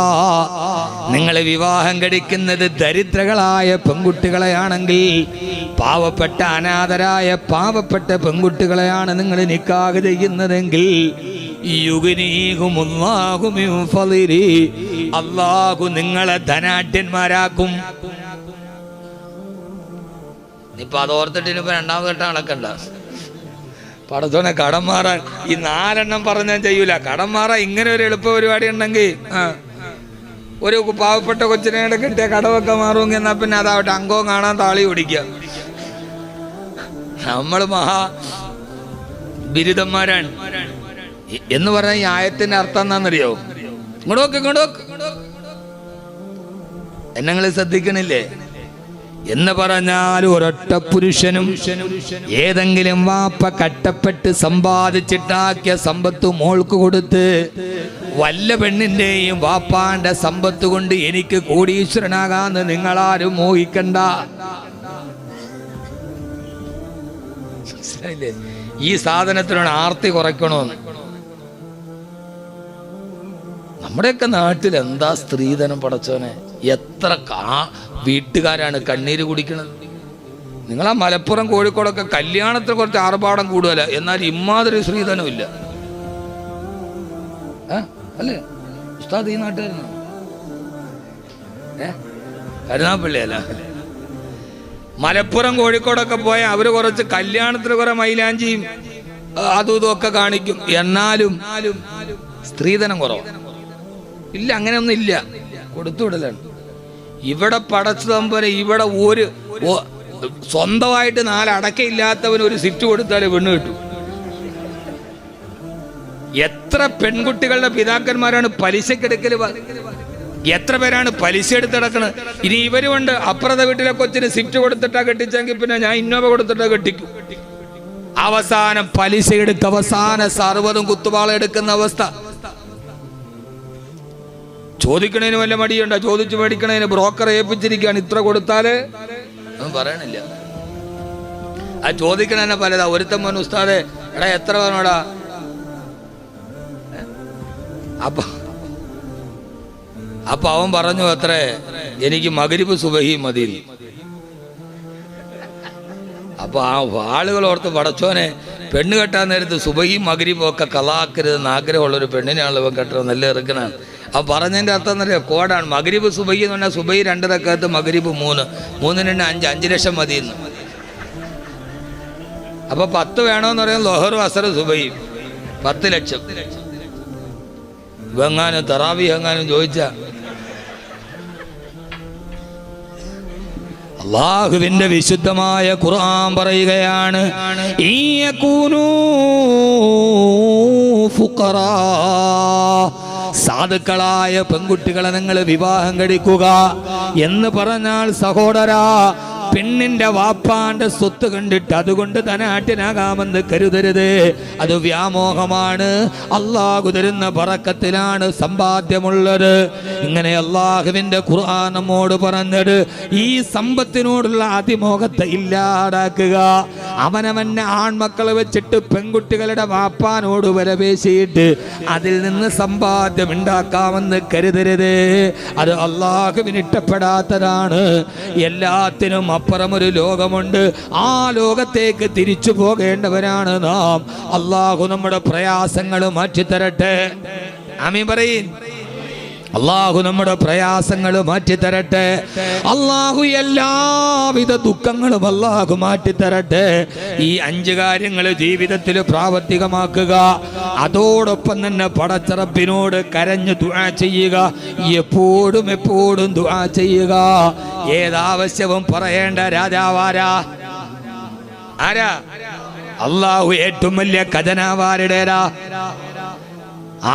നിങ്ങൾ വിവാഹം കഴിക്കുന്നത് ദരിദ്രകളായ പെൺകുട്ടികളെയാണെങ്കിൽ, പാവപ്പെട്ട അനാഥരായ പാവപ്പെട്ട പെൺകുട്ടികളെയാണ് നിങ്ങൾ നിക്കാഹ് ചെയ്യുന്നതെങ്കിൽ, യുഗ്നീഹുമുല്ലാഹു മിൻ ഫളിലി, അല്ലാഹു നിങ്ങളെ ധനാഢ്യന്മാരാക്കും. ഇപ്പൊ അതോർത്തിട്ട് ഇനിയിപ്പോ 2ാമത് ഘട്ടം നടക്കണ്ട. പടത്തോനെ കടം മാറാൻ ഈ 4 പറഞ്ഞാൽ ചെയ്യൂല. കടം മാറാൻ ഇങ്ങനെ ഒരു എളുപ്പ പരിപാടി ഉണ്ടെങ്കിൽ, ഒരു പാവപ്പെട്ട കൊച്ചിനെ കിട്ടിയ കടമൊക്കെ മാറുമെങ്കിൽ എന്നാ പിന്നെ അതാവട്ടെ, അംഗവും കാണാൻ താളി ഓടിക്കുക. നമ്മൾ മഹാ ബിരുദന്മാരാണ് എന്ന് പറഞ്ഞാൽ ഈ ആയത്തിന്റെ അർത്ഥം എന്താണെന്നറിയോ? ഇങ്ങോട്ട് എന്നെ നിങ്ങൾ ശ്രദ്ധിക്കണില്ലേ? എന്ന് പറഞ്ഞാൽ ഒരൊറ്റ പുരുഷനും ഏതെങ്കിലും വാപ്പ കട്ടപ്പെട്ട് സമ്പാദിച്ചിട്ടാക്കിയ സമ്പത്ത് മോൾക്ക് കൊടുത്ത് വല്ല പെണ്ണിന്റെയും വാപ്പാന്റെ സമ്പത്ത് കൊണ്ട് എനിക്ക് കോടീശ്വരനാകാന്ന് നിങ്ങളാരും മോഹിക്കണ്ട. ഈ സാധനത്തിനാണ് ആർത്തി കുറയ്ക്കണമെന്ന്. നമ്മുടെയൊക്കെ നാട്ടിൽ എന്താ സ്ത്രീധനം പടച്ചോനെ! എത്ര വീട്ടുകാരാണ് കണ്ണീര് കുടിക്കുന്നത്. നിങ്ങളാ മലപ്പുറം കോഴിക്കോടൊക്കെ കല്യാണത്തിന് കുറച്ച് ആർഭാടം കൂടുതല, എന്നാൽ ഇമ്മാതിരി സ്ത്രീധനം ഇല്ല. അല്ലേ ഉസ്താദ്? ഈ നാട്ടുകാരനാണ് കരുനാപ്പള്ളിയല്ല. മലപ്പുറം കോഴിക്കോടൊക്കെ പോയ അവര് കുറച്ച് കല്യാണത്തിന് കുറെ മൈലാഞ്ചിയും അതും ഇതൊക്കെ കാണിക്കും, എന്നാലും സ്ത്രീധനം കുറവാണ്. ഇല്ല, അങ്ങനെയൊന്നും ഇല്ല, കൊടുത്തുവിടലാണ്. ഇവിടെ പടച്ചു തമ്പനെ, ഇവിടെ ഒരു സ്വന്തമായിട്ട് 4 അടക്കയില്ലാത്തവന് ഒരു സിറ്റ് കൊടുത്താലേ പെണ്ണ് കിട്ടും. എത്ര പെൺകുട്ടികളുടെ പിതാക്കന്മാരാണ് പലിശക്കെടുക്കല്? എത്ര പേരാണ് പലിശ എടുത്തിടക്കണത്? ഇനി ഇവര് കൊണ്ട് അപ്പുറത്തെ വീട്ടിലെ കൊച്ചിന് സിറ്റ് കൊടുത്തിട്ടാ കെട്ടിച്ചെങ്കിൽ പിന്നെ ഞാൻ ഇന്നോവ കൊടുത്തിട്ടാ കെട്ടിക്കും. അവസാനം പലിശ എടുത്ത് അവസാനം സർവ്വതും കുത്തുപാള എടുക്കുന്ന അവസ്ഥ. ചോദിക്കണേന് വല്ല മടിയുണ്ടോ? ചോദിച്ചു മേടിക്കണേന് ബ്രോക്കറെ ഏൽപ്പിച്ചിരിക്കുകയാണ്, ഇത്ര കൊടുത്താല് ഒന്നും പറയണില്ല. ആ ചോദിക്കണ പലതാ. ഒരുത്തൻ മോൻ ഉസ്താദെ എടാ എത്ര വേണോടാ? അപ്പൊ അപ്പൊ അവൻ പറഞ്ഞു അത്രേ, എനിക്ക് മഗ്രിബ് സുബഹി മതി. അപ്പൊ ആ ആളുകൾ ഓർത്ത്, പടച്ചോനെ പെണ്ണ് കെട്ടാൻ നേരത്ത് സുബഹിയും മഗ്രിബും ഒക്കെ കളാക്കരുതെന്ന് ആഗ്രഹമുള്ളൊരു പെണ്ണിനാണല്ലോ ഇവൻ കെട്ടത്, നല്ല ഇറക്കനാണ്. അപ്പം പറഞ്ഞതിൻ്റെ അർത്ഥം എന്നറിയാം, കോഡാണ്. മഗ്രിബ് സുബഹി എന്ന് പറഞ്ഞാൽ സുബഹി 2 റക്അത്ത്, മഗ്രിബ് 3, 3 5, 5 ലക്ഷം മതിയെന്ന്. അപ്പൊ 10 വേണമെന്ന് പറയാൻ ലൊഹറും അസറും സുബഹി 10 ലക്ഷം. ഇവങ്ങാനും തറാവി എങ്ങാനും ചോദിച്ചാ അല്ലാഹുവിന്റെ വിശുദ്ധമായ ഖുർആൻ പറയുകയാണ്, ഇയകൂനൂ ഫുഖറാ, സാധുക്കളായ പെൺകുട്ടികളെ നിങ്ങൾ വിവാഹം കഴിക്കുക എന്ന് പറഞ്ഞാൽ സഹോദരാ, പെണ്ണിന്റെ വാപ്പാന്റെ സ്വത്ത് കണ്ടിട്ട് അതുകൊണ്ട് ധനാഢ്യനാകാമെന്ന് കരുതരുത്. അത് വ്യാമോഹമാണ്. അല്ലാഹു തരുന്ന ബറക്കത്തിലാണ് സമ്പാദ്യമുള്ളത്. ഇങ്ങനെ അല്ലാഹുവിന്റെ ഖുർആൻ നമ്മോട് പറഞ്ഞത് ഈ സമ്പത്തിനോടുള്ള അതിമോഹത്തെ ഇല്ലാതാക്കുക. അവനവന്റെ ആൺമക്കളെ വെച്ചിട്ട് പെൺകുട്ടികളുടെ വാപ്പാനോട് വരവേശിയിട്ട് അതിൽ നിന്ന് സമ്പാദ്യം ഉണ്ടാക്കാമെന്ന് കരുതരുത്. അത് അല്ലാഹുവിന് ഇഷ്ടപ്പെടാത്തതാണ്. എല്ലാത്തിനും അപ്പുറം ഒരു ലോകമുണ്ട്. ആ ലോകത്തേക്ക് തിരിച്ചു പോകേണ്ടവരാണ് നാം. അല്ലാഹു നമ്മുടെ പ്രയാസങ്ങൾ മാറ്റിത്തരട്ടെ. ആമീൻ പറയീൻ. അല്ലാഹു നമ്മുടെ പ്രയാസങ്ങൾ മാറ്റിത്തരട്ടെ. അല്ലാഹു എല്ലാവിധ ദുഃഖങ്ങളും അല്ലാഹു മാറ്റിത്തരട്ടെ. ഈ 5 കാര്യങ്ങൾ ജീവിതത്തിൽ പ്രാവർത്തികമാക്കുക. അതോടൊപ്പം തന്നെ പടച്ച റബ്ബിനോട് കരഞ്ഞു ദുആ ചെയ്യുക. എപ്പോഴും ദുആ ചെയ്യുക. ഏതാവശ്യവും പറയേണ്ട രാജാവാരാ? ആരാ? അല്ലാഹു ഏറ്റവും വലിയ ഖജനാവാരുടേരാ?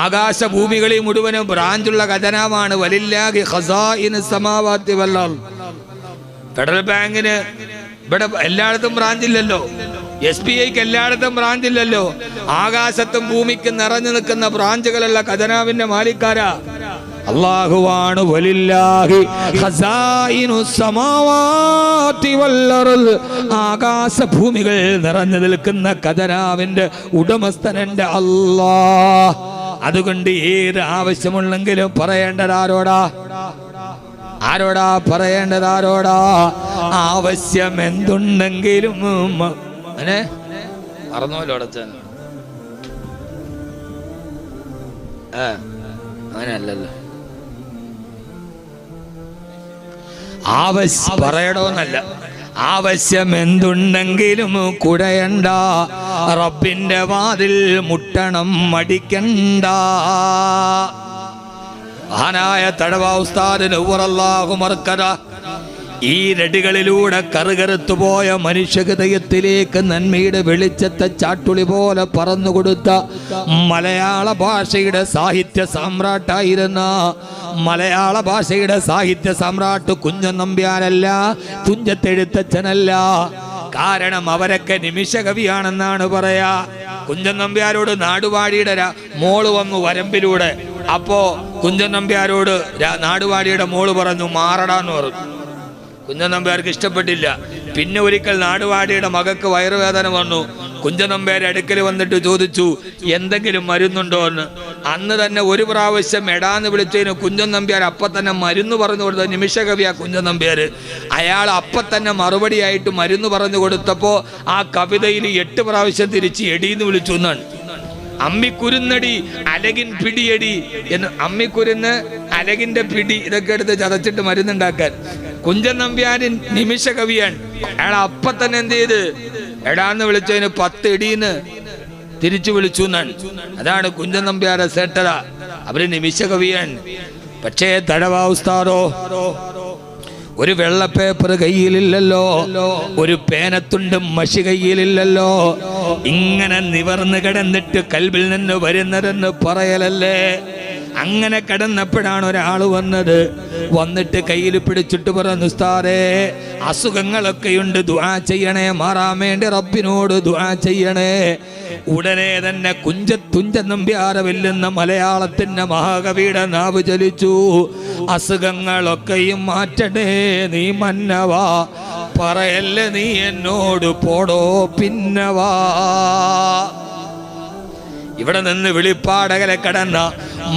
ആകാശഭൂമികളിൽ മുഴുവനും ബ്രാഞ്ചുള്ള ഖജനാവാണ്. വലില്ലാഹി ഖസാഇനുസ് സമാവാതി വൽ അർദ്. ഫെഡറൽ ബാങ്കിന് ഇവിടെ എല്ലായിടത്തും ബ്രാഞ്ചില്ലല്ലോ. SBIക്ക് എല്ലായിടത്തും ബ്രാഞ്ചില്ലല്ലോ. ആകാശത്തും ഭൂമിക്കും നിറഞ്ഞു നിൽക്കുന്ന ബ്രാഞ്ചുകളുള്ള ഖജനാവിന്റെ മാലിക്കാരാ അല്ലാഹുവാണ്. വലില്ലാഹി ഖസാഇനുസ് സമാവാതി വൽ അർദ്. ആകാശഭൂമികൾ നിറഞ്ഞു നിൽക്കുന്ന ഖജനാവിന്റെ ഉടമസ്ഥനന്റെ അല്ലാഹ്. അതുകൊണ്ട് ഏത് ആവശ്യമുണ്ടെങ്കിലും പറയേണ്ടത് ആരോടാ? ആരോടാ പറയേണ്ടത്? ആരോടാ? ആവശ്യം എന്തുണ്ടെങ്കിലും മറന്നോല്ലോ അടച്ചാൻ. അങ്ങനെയല്ലല്ലോ. ആവശ്യം പറയണോന്നല്ല, ആവശ്യം എന്തുണ്ടെങ്കിലും കുടയണ്ട, റബ്ബിന്റെ വാതിൽ മുട്ടണം മടിക്കണ്ട. മഹാനായ തഴവ ഉസ്താദ് നവ്വറല്ലാഹു മർക്കദ ഈ രടികളിലൂടെ കറുകറുത്തുപോയ മനുഷ്യഹൃദയത്തിലേക്ക് നന്മയുടെ വെളിച്ചത്തെ ചാട്ടുളി പോലെ പറന്നുകൊടുത്ത മലയാള ഭാഷയുടെ സാഹിത്യ സാമ്രാട്ടായിരുന്ന മലയാള ഭാഷയുടെ സാഹിത്യ സാമ്രാട്ട് കുഞ്ഞൻ നമ്പ്യാരല്ല, തുഞ്ചത്തെഴുത്തച്ഛനല്ല. കാരണം അവരൊക്കെ നിമിഷകവിയാണെന്നാണ് പറയാ. കുഞ്ചൻ നമ്പ്യാരോട് നാടുവാടിയുടെ മോള് വന്നു വരമ്പിലൂടെ. അപ്പോ കുഞ്ചൻ നമ്പ്യാരോട് നാടുവാടിയുടെ മോള് പറഞ്ഞു മാറടാന്ന് പറഞ്ഞു. കുഞ്ചൻ നമ്പ്യാർക്ക് ഇഷ്ടപ്പെട്ടില്ല. പിന്നെ ഒരിക്കൽ നാടുവാടിയുടെ മകൾക്ക് വയറുവേദന വന്നു. കുഞ്ചൻ നമ്പ്യാരുടെ അടുക്കൽ വന്നിട്ട് ചോദിച്ചു എന്തെങ്കിലും മരുന്നുണ്ടോ എന്ന്. അന്ന് തന്നെ ഒരു പ്രാവശ്യം എടാന്ന് വിളിച്ചതിന് കുഞ്ചൻ നമ്പ്യാർ അപ്പം തന്നെ മരുന്ന് പറഞ്ഞു കൊടുത്ത നിമിഷകവിയാ കുഞ്ചൻ നമ്പ്യാർ. അയാൾ അപ്പം തന്നെ മറുപടിയായിട്ട് മരുന്ന് പറഞ്ഞു കൊടുത്തപ്പോൾ ആ കവിതയിൽ 8 പ്രാവശ്യം തിരിച്ച് എടീന്ന് വിളിച്ചു എന്നാണ്. അമ്മിക്കുരുന്നടി അലകിൻ പിടിയടി എന്ന്. അമ്മിക്കുരുന്ന്, അലകിന്റെ പിടി, ഇതൊക്കെ എടുത്ത് ചതച്ചിട്ട് മരുന്നുണ്ടാക്കാൻ. കുഞ്ചൻ നമ്പ്യാരൻ നിമിഷ കവിയാണ്. അയാൾ അപ്പം തന്നെ എന്ത് ചെയ്ത് എടാന്ന് വിളിച്ചതിന് 10 എടീന്ന് തിരിച്ചു വിളിച്ചു എന്നാണ്. അതാണ് കുഞ്ചൻ നമ്പ്യാരെ സേട്ടത. അവര് നിമിഷ കവിയാണ്. പക്ഷേ തഴവ ഉസ്താദോ ഒരു വെള്ള പേപ്പർ കയ്യിലില്ലല്ലോ, ഒരു പേനത്തുണ്ട് മഷി കയ്യിലില്ലല്ലോ. ഇങ്ങനെ നിവർന്ന് കിടന്നിട്ട് കൽബിൽ നിന്ന് വരുന്നതെന്ന് പറയലല്ലേ. അങ്ങനെ കിടന്നപ്പോഴാണ് ഒരാൾ വന്നിട്ട് കയ്യിൽ പിടിച്ചിട്ട് പറഞ്ഞു ഉസ്താദേ അസുഖങ്ങളൊക്കെയുണ്ട്, ദുആ ചെയ്യണേ, മാറാൻ വേണ്ടി റബ്ബിനോട് ദുആ ചെയ്യണേ. ഉടനെ തന്നെ തുഞ്ചൻ നമ്പ്യാരെ വെല്ലുന്ന മലയാളത്തിന്റെ മഹാകവിയുടെ നാവ് ചലിച്ചു. അസുഖങ്ങളൊക്കെയും മാറ്റണേ നീ മന്നവാ, പറയല്ലേ നീ എന്നോട് പോടോ പിന്നവാ. ഇവിടെ നിന്ന് വെളിപ്പാടകലെ കടന്ന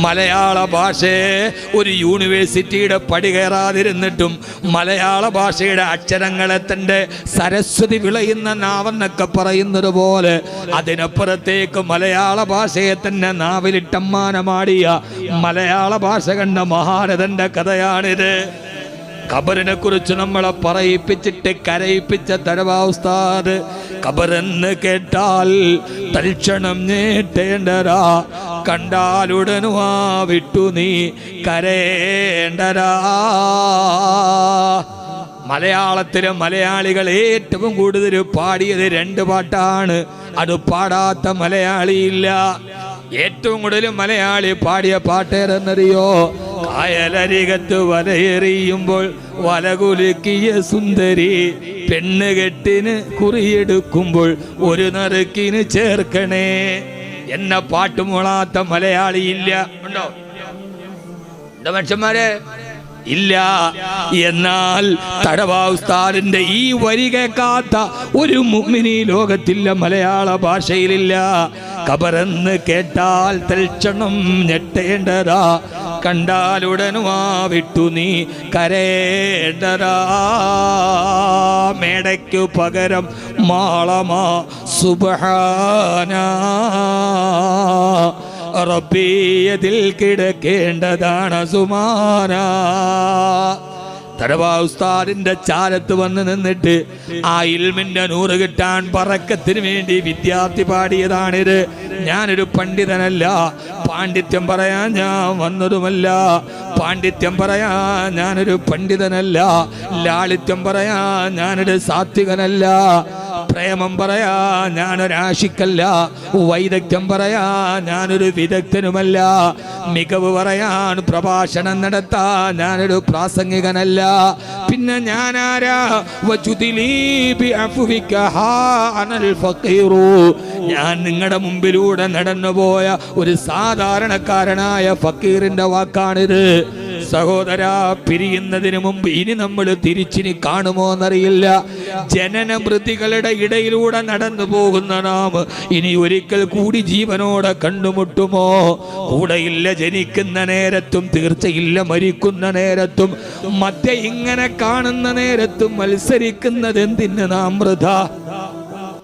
മലയാള ഭാഷയെ ഒരു യൂണിവേഴ്സിറ്റിയുടെ പടി കയറാതിരുന്നിട്ടും മലയാള ഭാഷയുടെ അക്ഷരങ്ങളെ തൻ്റെ സരസ്വതി വിളയുന്ന നാവെന്നൊക്കെ പറയുന്നത് പോലെ അതിനപ്പുറത്തേക്ക് മലയാള ഭാഷയെ തന്നെ നാവിലിട്ടമ്മാനമാടിയ മലയാള ഭാഷ കണ്ട മഹാരഥന്റെ കഥയാണിത്. ഖബറിനെ കുറിച്ച് നമ്മളെ പറയിപ്പിച്ചിട്ട് കരയിപ്പിച്ച തഴവാ ഉസ്താദ്. ഖബറെന്ന് കേട്ടാൽ തൽക്ഷണം ഞേട്ടേണ്ടരാ, കണ്ടാലുടനുവാ വിട്ടു നീ കരയേണ്ടരാ. മലയാളത്തിലെ മലയാളികൾ ഏറ്റവും കൂടുതൽ പാടിയത് 2 പാട്ടാണ്. അത് പാടാത്ത മലയാളിയില്ല. ഏറ്റവും കൂടുതൽ മലയാളി പാടിയ പാട്ടേരെന്നറിയോ? കായലരികത്ത് വലയെറിയുമ്പോൾ വലകുലുക്കിയ സുന്ദരി, പെണ്ണുകെട്ടിന് കുറിയെടുക്കുമ്പോൾ ഒരു നറുക്കിന് ചേർക്കണേ എന്ന പാട്ട് മുളാത്ത മലയാളിയില്ല. ഉണ്ടോ? എന്താ മനുഷ്യന്മാരെ? ഇല്ല. എന്നാൽ തഴവാ ഉസ്താദിന്റെ ഈ വരി കേൾക്കാത്ത ഒരു മുഅ്മിനീ ലോകത്തില്ല, മലയാള ഭാഷയിലില്ല. ഖബറെന്ന് കേട്ടാൽ തൽക്ഷണം ഞെട്ടേണ്ടതാ, കണ്ടാലുടനുവാ വിട്ടു നീ കരയേണ്ടതാ. മേടയ്ക്കു പകരം മാളമാ സുബ്ഹാനാ, റബ്ബിയതിൽ കിടക്കേണ്ടതാണ് സുമാന. തഴവാ ഉസ്താദിന്റെ ചാരത്ത് വന്ന് നിന്നിട്ട് ആ ഇൽമിന്റെ 100 കിട്ടാൻ പറക്കത്തിന് വേണ്ടി വിദ്യാർത്ഥി പാടിയതാണിത്. ഞാനൊരു പണ്ഡിതനല്ല, പാണ്ഡിത്യം പറയാൻ ഞാൻ വന്നതുമല്ല. പാണ്ഡിത്യം പറയാൻ ഞാനൊരു പണ്ഡിതനല്ല, ലാളിത്യം പറയാൻ ഞാനൊരു സാത്വികനല്ല, പ്രേമം പറയാ ഞാനൊരാശിക്കല്ല, വൈദഗ്ധ്യം പറയാ ഞാനൊരു വിദഗ്ധനുമല്ല, മികവ് പറയാൻ പ്രഭാഷണം നടത്താൻ ഞാനൊരു പ്രാസംഗികനല്ല. പിന്നെ ഞാനാരാ? ഞാൻ നിങ്ങളുടെ മുമ്പിലൂടെ നടന്നുപോയ ഒരു സാധാരണക്കാരനായ ഫക്കീറിന്റെ വാക്കാണിത്. സഹോദരാ, പിരിയുന്നതിന് മുമ്പ് ഇനി നമ്മൾ തിരിച്ചിനി കാണുമോ എന്നറിയില്ല. ജനനമൃതികളുടെ ഇടയിലൂടെ നടന്നു പോകുന്ന നാം ഇനി ഒരിക്കൽ കൂടി ജീവനോടെ കണ്ടുമുട്ടുമോ? കൂടെയില്ല ജനിക്കുന്ന നേരത്തും, തീർച്ചയില്ല മരിക്കുന്ന നേരത്തും, മധ്യ ഇങ്ങനെ കാണുന്ന നേരത്തും മത്സരിക്കുന്നത് എന്തിന് നാം വൃഥ?